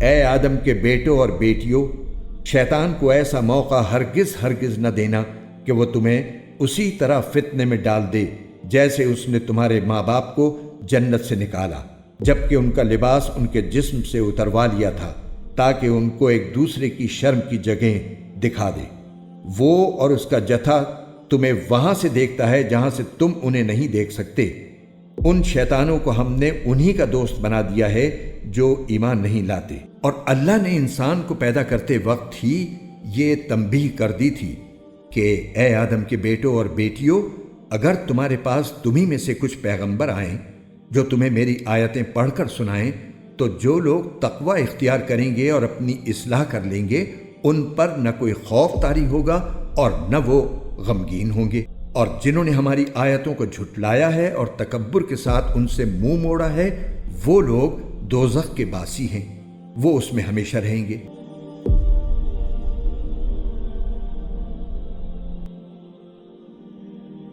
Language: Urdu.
اے آدم کے بیٹوں اور بیٹیوں، شیطان کو ایسا موقع ہرگز نہ دینا کہ وہ تمہیں اسی طرح فتنے میں ڈال دے جیسے اس نے تمہارے ماں باپ کو جنت سے نکالا، جبکہ ان کا لباس ان کے جسم سے اتروا لیا تھا تاکہ ان کو ایک دوسرے کی شرم کی جگہیں دکھا دے۔ وہ اور اس کا جتھا تمہیں وہاں سے دیکھتا ہے جہاں سے تم انہیں نہیں دیکھ سکتے۔ ان شیطانوں کو ہم نے انہی کا دوست بنا دیا ہے جو ایمان نہیں لاتے، اور اللہ نے انسان کو پیدا کرتے وقت ہی یہ تنبیہ کر دی تھی کہ اے آدم کے بیٹوں اور بیٹیوں، اگر تمہارے پاس تمہیں میں سے کچھ پیغمبر آئیں جو تمہیں میری آیتیں پڑھ کر سنائیں، تو جو لوگ تقوی اختیار کریں گے اور اپنی اصلاح کر لیں گے، ان پر نہ کوئی خوف طاری ہوگا اور نہ وہ غمگین ہوں گے، اور جنہوں نے ہماری آیتوں کو جھٹلایا ہے اور تکبر کے ساتھ ان سے منہ موڑا ہے، وہ لوگ دوزخ کے باسی ہیں، وہ اس میں ہمیشہ رہیں گے۔